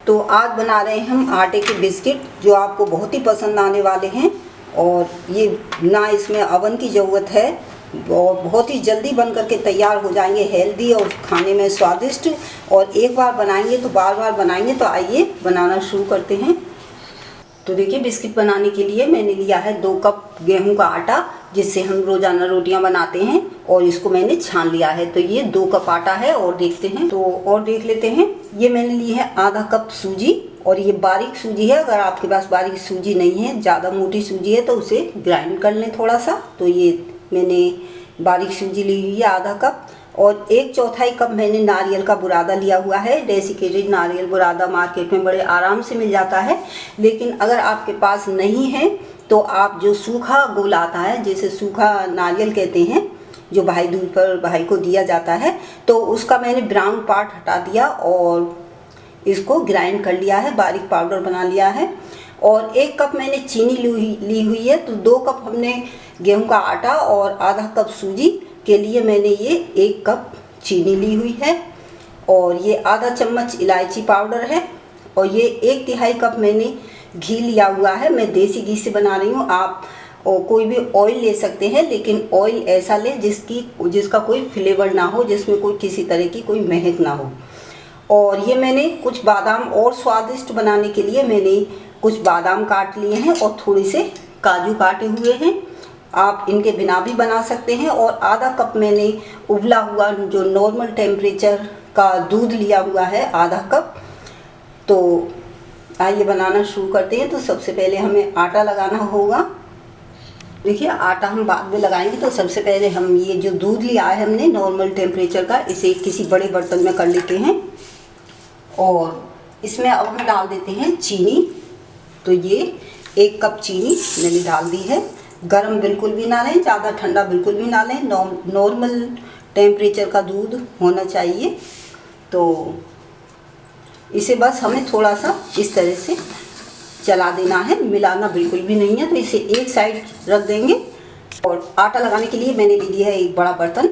तो आज बना रहे हैं हम आटे के बिस्किट, जो आपको बहुत ही पसंद आने वाले हैं। और ये ना इसमें अवन की ज़रूरत है और बहुत ही जल्दी बन करके तैयार हो जाएंगे, हेल्दी और खाने में स्वादिष्ट। और एक बार बनाएंगे तो बार बार बनाएंगे। तो आइए बनाना शुरू करते हैं। तो देखिए, बिस्किट बनाने के लिए मैंने लिया है 2 कप गेहूं का आटा, जिससे हम रोज़ाना रोटियां बनाते हैं। और इसको मैंने छान लिया है। तो ये 2 कप आटा है। और देखते हैं, तो और देख लेते हैं। ये मैंने ली है आधा कप सूजी, और ये बारीक सूजी है। अगर आपके पास बारीक सूजी नहीं है, ज़्यादा मोटी सूजी है, तो उसे ग्राइंड कर लें थोड़ा सा। तो ये मैंने बारीक सूजी ली हुई है आधा कप। और 1/4 कप मैंने नारियल का बुरादा लिया हुआ है। डेसिकेटेड नारियल बुरादा मार्केट में बड़े आराम से मिल जाता है। लेकिन अगर आपके पास नहीं है तो आप जो सूखा गुड़ आता है, जिसे सूखा नारियल कहते हैं, जो भाई दूज पर भाई को दिया जाता है, तो उसका मैंने ब्राउन पार्ट हटा दिया और इसको ग्राइंड कर लिया है, बारीक पाउडर बना लिया है। और 1 कप मैंने चीनी ली हुई है। तो 2 कप हमने गेहूं का आटा और आधा कप सूजी के लिए मैंने ये 1 कप चीनी ली हुई है। और ये आधा चम्मच इलायची पाउडर है। और ये 1/3 कप मैंने घी लिया हुआ है। मैं देसी घी से बना रही हूँ। आप कोई भी ऑयल ले सकते हैं, लेकिन ऑयल ऐसा ले जिसका कोई फ्लेवर ना हो, जिसमें कोई किसी तरह की कोई महक ना हो। और ये मैंने कुछ बादाम और स्वादिष्ट बनाने के लिए मैंने कुछ बादाम काट लिए हैं और थोड़े से काजू काटे हुए हैं। आप इनके बिना भी बना सकते हैं। और आधा कप मैंने उबला हुआ जो नॉर्मल टेम्परेचर का दूध लिया हुआ है, आधा कप। तो आइए बनाना शुरू करते हैं। तो सबसे पहले हमें आटा लगाना होगा। देखिए, आटा हम बाद में लगाएंगे। तो सबसे पहले हम ये जो दूध लिया है हमने नॉर्मल टेम्परेचर का, इसे किसी बड़े बर्तन में कर लेते हैं। और इसमें अब हम डाल देते हैं चीनी। तो ये 1 कप चीनी मैंने डाल दी है। गरम बिल्कुल भी ना लें, ज़्यादा ठंडा बिल्कुल भी ना लें, नॉर्मल टेम्परेचर का दूध होना चाहिए। तो इसे बस हमें थोड़ा सा इस तरह से चला देना है, मिलाना बिल्कुल भी नहीं है। तो इसे एक साइड रख देंगे। और आटा लगाने के लिए मैंने ले लिया है एक बड़ा बर्तन।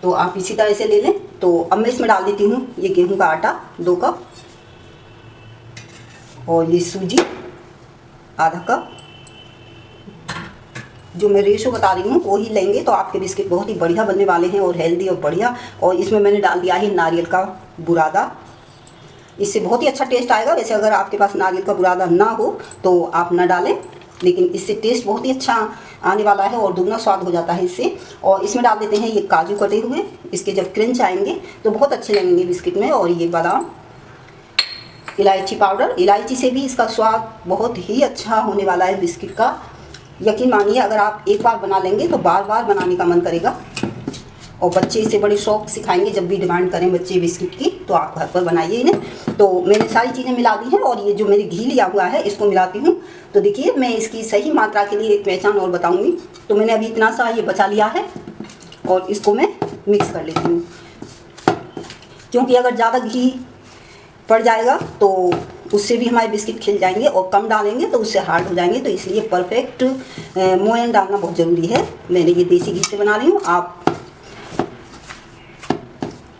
तो आप इसी तरह से ले लें। तो अब मैं इसमें डाल देती हूँ ये गेहूं का आटा 2 कप, और ये सूजी आधा कप। जो मैं रेशो बता रही हूँ वो ही लेंगे, तो आपके बिस्किट बहुत ही बढ़िया बनने वाले हैं और हेल्दी और बढ़िया। और इसमें मैंने डाल दिया है नारियल का बुरादा। इससे बहुत ही अच्छा टेस्ट आएगा। वैसे अगर आपके पास नारियल का बुरादा ना हो तो आप ना डालें, लेकिन इससे टेस्ट बहुत ही अच्छा आने वाला है और दुगना स्वाद हो जाता है इससे। और इसमें डाल देते हैं ये काजू कटे हुए। इसके जब क्रंच आएंगे तो बहुत अच्छे लगेंगे बिस्किट में। और ये बादाम, इलायची पाउडर, इलायची से भी इसका स्वाद बहुत ही अच्छा होने वाला है बिस्किट का। यकीन मानिए, अगर आप एक बार बना लेंगे तो बार बार बनाने का मन करेगा। और बच्चे इसे बड़े शौक से खाएंगे। जब भी डिमांड करें बच्चे बिस्किट की, तो आप घर पर बनाइए इन्हें। तो मैंने सारी चीज़ें मिला दी हैं। और ये जो मेरी घी लिया हुआ है, इसको मिलाती हूँ। तो देखिए, मैं इसकी सही मात्रा के लिए एक पहचान और बताऊँगी। तो मैंने अभी इतना सा ये बचा लिया है और इसको मैं मिक्स कर लेती हूँ। क्योंकि अगर ज़्यादा घी पड़ जाएगा तो उससे भी हमारे बिस्किट खिल जाएंगे, और कम डालेंगे तो उससे हार्ड हो जाएंगे। तो इसलिए परफेक्ट मोयन डालना बहुत ज़रूरी है। मैंने ये देसी घी से बना रही हूँ। आप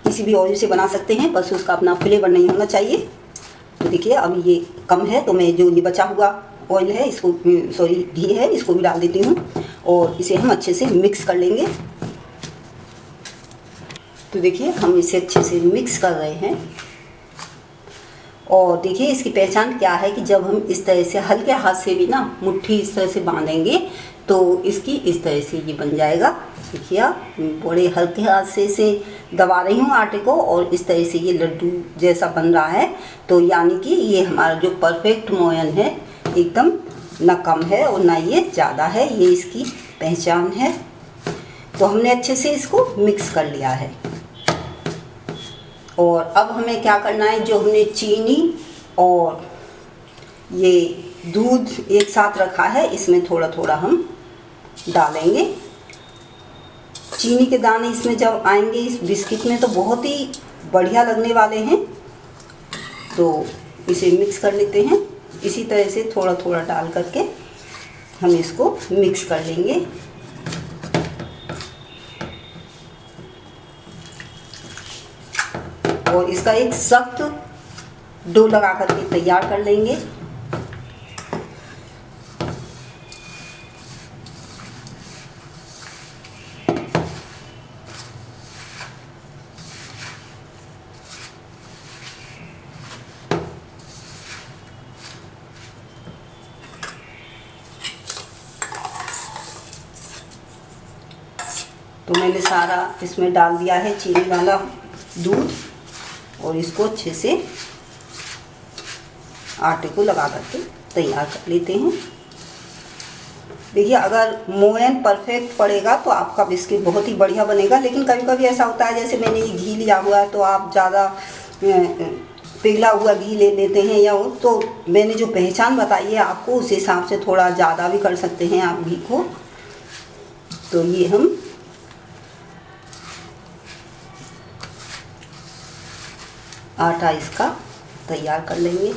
किसी भी ऑयल से बना सकते हैं, बस उसका अपना फ्लेवर नहीं होना चाहिए। तो देखिए, अब ये कम है, तो मैं जो ये बचा हुआ ऑयल है, इसको घी है, इसको भी डाल देती हूँ। और इसे हम अच्छे से मिक्स कर लेंगे। तो देखिए, हम इसे अच्छे से मिक्स कर रहे हैं। और देखिए, इसकी पहचान क्या है कि जब हम इस तरह से हल्के हाथ से भी ना मुट्ठी इस तरह से बांधेंगे तो इसकी इस तरह से ये बन जाएगा। देखिए, बड़े हल्के हाथ से इसे दबा रही हूँ आटे को, और इस तरह से ये लड्डू जैसा बन रहा है। तो यानी कि ये हमारा जो परफेक्ट मोयन है, एकदम ना कम है और ना ये ज़्यादा है। ये इसकी पहचान है। तो हमने अच्छे से इसको मिक्स कर लिया है। और अब हमें क्या करना है, जो हमने चीनी और ये दूध एक साथ रखा है, इसमें थोड़ा थोड़ा हम डालेंगे। चीनी के दाने इसमें जब आएंगे इस बिस्किट में तो बहुत ही बढ़िया लगने वाले हैं। तो इसे मिक्स कर लेते हैं। इसी तरह से थोड़ा थोड़ा डाल करके हम इसको मिक्स कर लेंगे। और इसका एक सख्त डो लगा करके तैयार कर लेंगे। तो मैंने सारा इसमें डाल दिया है चीनी वाला दूध और इसको अच्छे से आटे को लगा करके तैयार कर लेते हैं। देखिए, अगर मोयन परफेक्ट पड़ेगा तो आपका बिस्किट बहुत ही बढ़िया बनेगा। लेकिन कभी कभी ऐसा होता है, जैसे मैंने ये घी लिया हुआ है तो आप ज़्यादा पिघला हुआ घी ले लेते हैं, या वो तो मैंने जो पहचान बताई है आपको उस हिसाब से थोड़ा ज़्यादा भी कर सकते हैं आप घी को। तो ये हम आटा इसका तैयार कर लेंगे।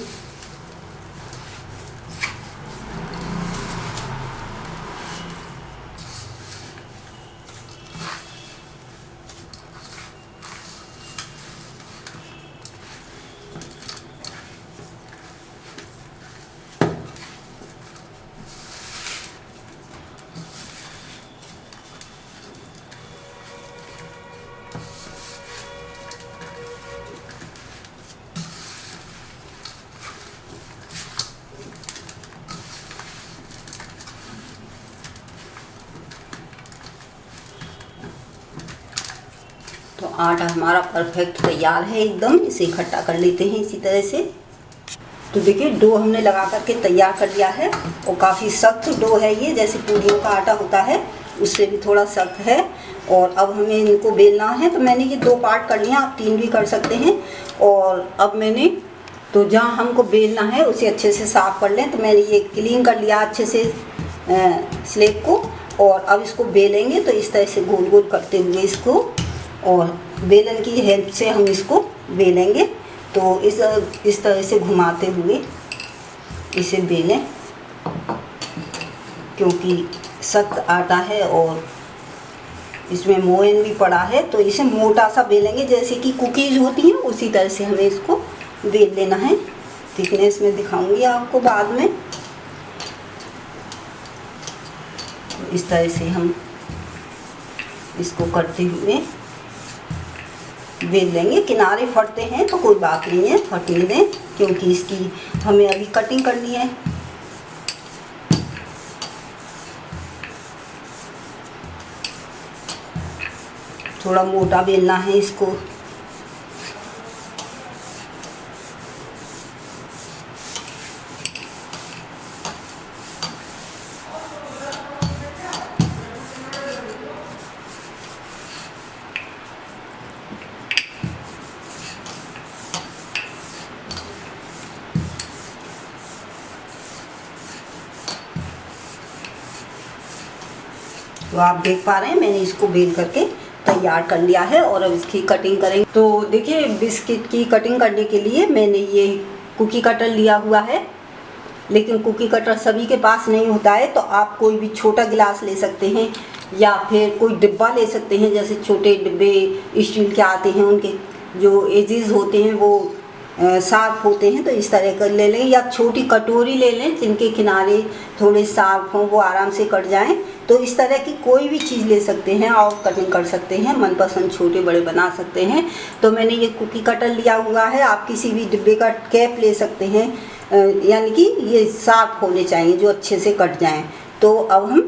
तो आटा हमारा परफेक्ट तैयार है एकदम। इसे इकट्ठा कर लेते हैं इसी तरह से। तो देखिए, डो हमने लगा करके तैयार कर लिया है और काफ़ी सख्त डो है ये, जैसे पूरियों का आटा होता है उससे भी थोड़ा सख्त है। और अब हमें इनको बेलना है। तो मैंने ये 2 पार्ट कर लिया, आप 3 भी कर सकते हैं। और अब मैंने तो जहाँ हमको बेलना है उसे अच्छे से साफ़ कर लें। तो मैंने ये क्लीन कर लिया अच्छे से स्लेब को। और अब इसको बेलेंगे तो इस तरह से गोल गोल करते हुए इसको, और बेलन की हेल्प से हम इसको बेलेंगे। तो इस तरह से घुमाते हुए इसे बेलें, क्योंकि सख्त आटा है और इसमें मोयन भी पड़ा है। तो इसे मोटा सा बेलेंगे, जैसे कि कुकीज़ होती हैं उसी तरह से हमें इसको बेल लेना है। थिकनेस में दिखाऊंगी आपको बाद में। तो इस तरह से हम इसको करते हुए बेल लेंगे। किनारे फटते हैं तो कोई बात नहीं है, फटने दें, क्योंकि इसकी हमें अभी कटिंग करनी है। थोड़ा मोटा बेलना है इसको। तो आप देख पा रहे हैं मैंने इसको बेल करके तैयार कर लिया है और अब इसकी कटिंग करेंगे। तो देखिए, बिस्किट की कटिंग करने के लिए मैंने ये कुकी कटर लिया हुआ है। लेकिन कुकी कटर सभी के पास नहीं होता है, तो आप कोई भी छोटा गिलास ले सकते हैं या फिर कोई डिब्बा ले सकते हैं। जैसे छोटे डिब्बे स्टील के आते हैं, उनके जो एजेस होते हैं वो शार्प होते हैं, तो इस तरह कर ले लें। या छोटी कटोरी ले लें जिनके किनारे थोड़े शार्प हों, वो आराम से कट जाएं। तो इस तरह की कोई भी चीज़ ले सकते हैं और कटिंग कर सकते हैं, मनपसंद छोटे बड़े बना सकते हैं। तो मैंने ये कुकी कटर लिया हुआ है। आप किसी भी डिब्बे का कैप ले सकते हैं, यानी कि ये शार्प होने चाहिए जो अच्छे से कट जाएं। तो अब हम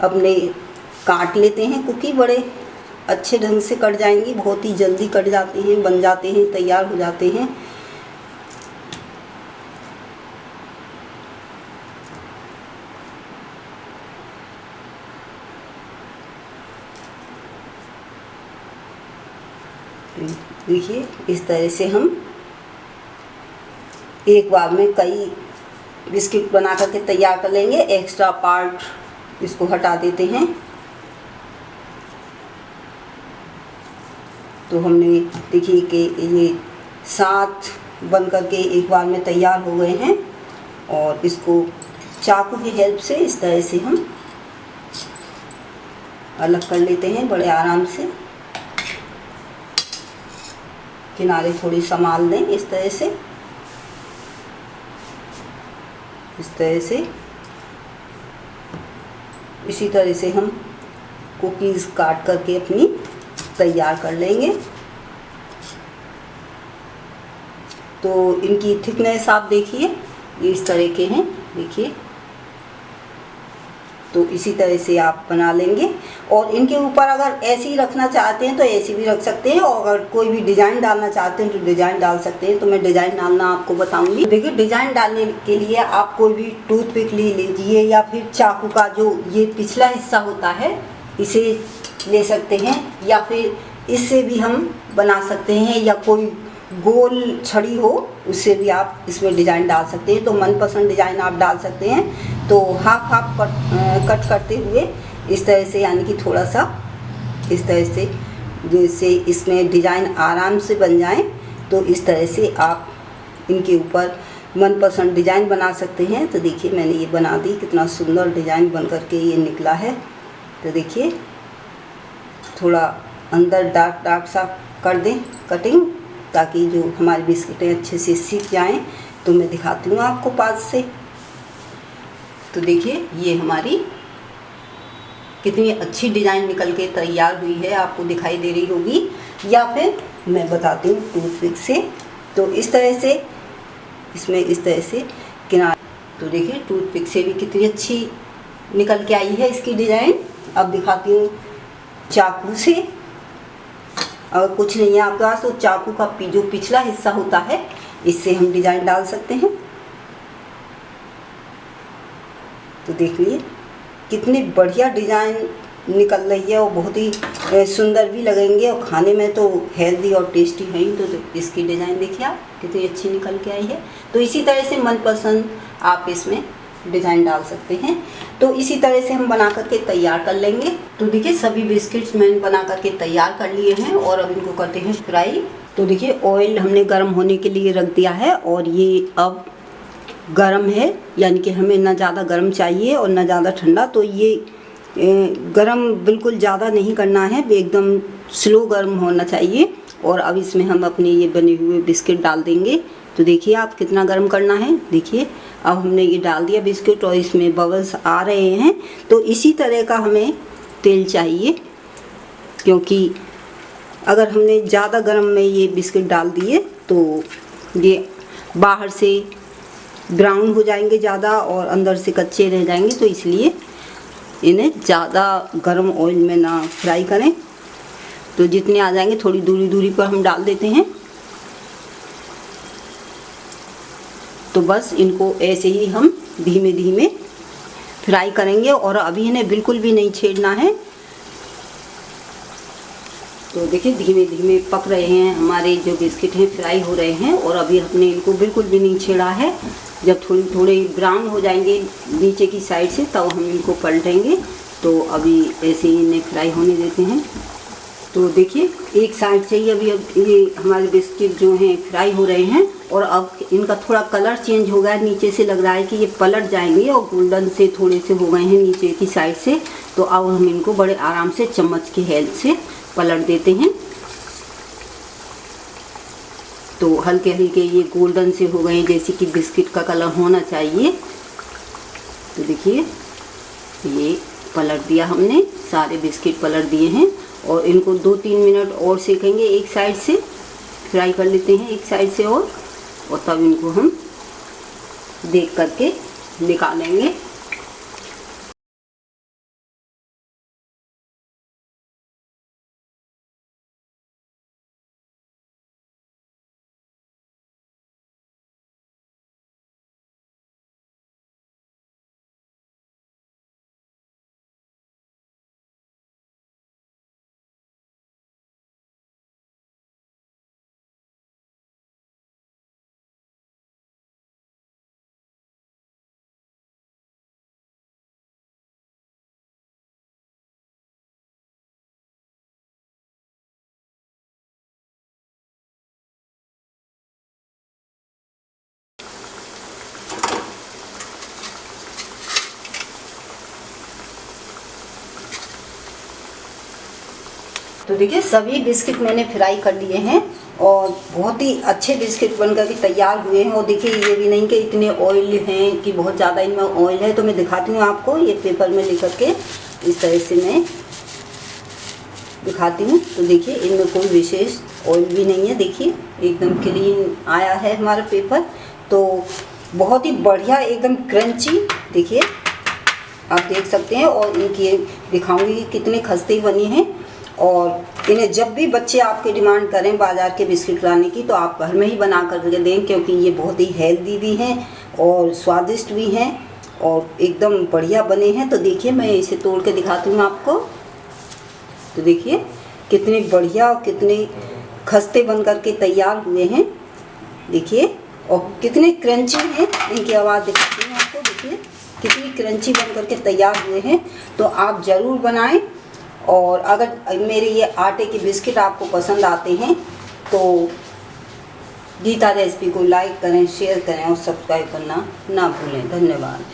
अपने काट लेते हैं कुकी। बड़े अच्छे ढंग से कट जाएंगी, बहुत ही जल्दी कट जाते हैं, बन जाते हैं, तैयार हो जाते हैं। देखिए, इस तरह से हम एक बार में कई बिस्किट बना करके तैयार कर लेंगे। एक्स्ट्रा पार्ट इसको हटा देते हैं। तो हमने देखिए कि ये 7 बन करके एक बार में तैयार हो गए हैं। और इसको चाकू की हेल्प से इस तरह से हम अलग कर लेते हैं बड़े आराम से। किनारे थोड़ी संभाल दें इस तरह से, इस तरह से। इसी तरह से हम कुकीज़ काट करके अपनी तैयार कर लेंगे। तो इनकी थिकनेस आप देखिए, ये इस तरह के हैं, देखिए। तो इसी तरह से आप बना लेंगे। और इनके ऊपर अगर ऐसे ही रखना चाहते हैं तो ऐसे भी रख सकते हैं, और अगर कोई भी डिज़ाइन डालना चाहते हैं तो डिज़ाइन डाल सकते हैं। तो मैं डिज़ाइन डालना आपको बताऊंगी। देखिए, डिज़ाइन डालने के लिए आप कोई भी टूथपिक ले लीजिए, या फिर चाकू का जो ये पिछला हिस्सा होता है इसे ले सकते हैं, या फिर इससे भी हम बना सकते हैं, या कोई गोल छड़ी हो उससे भी आप इसमें डिज़ाइन डाल सकते हैं। तो मनपसंद डिज़ाइन आप डाल सकते हैं। तो हाफ हाफ कट करते हुए इस तरह से, यानी कि थोड़ा सा इस तरह से, जैसे इसमें डिज़ाइन आराम से बन जाए, तो इस तरह से आप इनके ऊपर मनपसंद डिज़ाइन बना सकते हैं। तो देखिए, मैंने ये बना दी, कितना सुंदर डिज़ाइन बन करके ये निकला है। तो देखिए, थोड़ा अंदर डार्क डार्क सा कर दें कटिंग, ताकि जो हमारी बिस्किटें अच्छे से सीख जाएं। तो मैं दिखाती हूँ आपको पास से। तो देखिए, ये हमारी कितनी अच्छी डिज़ाइन निकल के तैयार हुई है, आपको दिखाई दे रही होगी। या फिर मैं बताती हूँ टूथपिक से। तो इस तरह से इसमें इस तरह से किनारे, तो देखिए टूथपिक से भी कितनी अच्छी निकल के आई है इसकी डिज़ाइन। अब दिखाती हूँ चाकू से। अगर कुछ नहीं है आपके पास तो चाकू का जो पिछला हिस्सा होता है, इससे हम डिज़ाइन डाल सकते हैं। तो देख लिए कितनी बढ़िया डिज़ाइन निकल रही है, और बहुत ही सुंदर भी लगेंगे, और खाने में तो हेल्दी और टेस्टी है ही। तो इसकी डिज़ाइन देखिए आप कितनी अच्छी निकल के आई है। तो इसी तरह से मनपसंद आप इसमें डिज़ाइन डाल सकते हैं। तो इसी तरह से हम बना करके तैयार कर लेंगे। तो देखिए, सभी बिस्किट्स मैंने बना करके तैयार कर लिए हैं, और अब इनको करते हैं फ्राई। तो देखिए, ऑयल हमने गर्म होने के लिए रख दिया है, और ये अब गर्म है, यानी कि हमें ना ज़्यादा गर्म चाहिए और ना ज़्यादा ठंडा। तो ये गरम बिल्कुल ज़्यादा नहीं करना है, एकदम स्लो गर्म होना चाहिए। और अब इसमें हम अपने ये बने हुए बिस्किट डाल देंगे। तो देखिए आप कितना गर्म करना है। देखिए, अब हमने ये डाल दिया बिस्किट, और इसमें बबल्स आ रहे हैं। तो इसी तरह का हमें तेल चाहिए, क्योंकि अगर हमने ज़्यादा गर्म में ये बिस्किट डाल दिए तो ये बाहर से ब्राउन हो जाएंगे ज़्यादा, और अंदर से कच्चे रह जाएंगे। तो इसलिए इन्हें ज़्यादा गर्म ऑयल में ना फ्राई करें। तो जितने आ जाएंगे थोड़ी दूरी दूरी पर हम डाल देते हैं। तो बस इनको ऐसे ही हम धीमे धीमे फ्राई करेंगे, और अभी इन्हें बिल्कुल भी नहीं छेड़ना है। तो देखिए, धीमे धीमे पक रहे हैं हमारे जो बिस्किट हैं, फ्राई हो रहे हैं, और अभी हमने इनको बिल्कुल भी नहीं छेड़ा है। जब थोड़े ब्राउन हो जाएंगे नीचे की साइड से, तब हम इनको पलटेंगे। तो अभी ऐसे ही इन्हें फ्राई होने देते हैं। तो देखिए, एक साइड से ही अभी अब ये हमारे बिस्किट जो हैं फ्राई हो रहे हैं, और अब इनका थोड़ा कलर चेंज हो गया है। नीचे से लग रहा है कि ये पलट जाएंगे, और गोल्डन से थोड़े से हो गए हैं नीचे की साइड से। तो अब हम इनको बड़े आराम से चम्मच की हेल्प से पलट देते हैं। तो हल्के हल्के ये गोल्डन से हो गए, जैसे कि बिस्किट का कलर होना चाहिए। तो देखिए, ये पलट दिया हमने, सारे बिस्किट पलट दिए हैं, और इनको 2-3 मिनट और सेकेंगे। एक साइड से फ्राई कर लेते हैं, एक साइड से, और तब इनको हम देख करके निकालेंगे। तो देखिए सभी बिस्किट मैंने फ्राई कर लिए हैं और बहुत ही अच्छे बिस्किट बनकर के तैयार हुए हैं। और देखिए ये भी नहीं कि इतने ऑयल हैं कि बहुत ज़्यादा इनमें ऑयल है, तो मैं दिखाती हूँ आपको। ये पेपर में लेकर के इस तरह से मैं दिखाती हूँ। तो देखिए इनमें कोई विशेष ऑयल भी नहीं है, देखिए एकदम क्लीन आया है हमारा पेपर। तो बहुत ही बढ़िया एकदम क्रंची, देखिए आप देख सकते हैं। और इनकी दिखाऊंगी कितने खस्ते बनी हैं। और इन्हें जब भी बच्चे आपके डिमांड करें बाज़ार के बिस्किट लाने की, तो आप घर में ही बना कर के दें, क्योंकि ये बहुत ही हेल्दी भी हैं और स्वादिष्ट भी हैं और एकदम बढ़िया बने हैं। तो देखिए मैं इसे तोड़ के दिखाती हूँ आपको। तो देखिए कितने बढ़िया और कितने खस्ते बन कर के तैयार हुए हैं, देखिए। और कितने क्रंची हैं, इनकी आवाज़ दिखाती हूँ आपको। देखिए कितनी क्रंची बन कर के तैयार हुए हैं। तो आप ज़रूर बनाएं। और अगर मेरे ये आटे के बिस्किट आपको पसंद आते हैं तो गीता रेसिपी को लाइक करें, शेयर करें और सब्सक्राइब करना ना भूलें। धन्यवाद।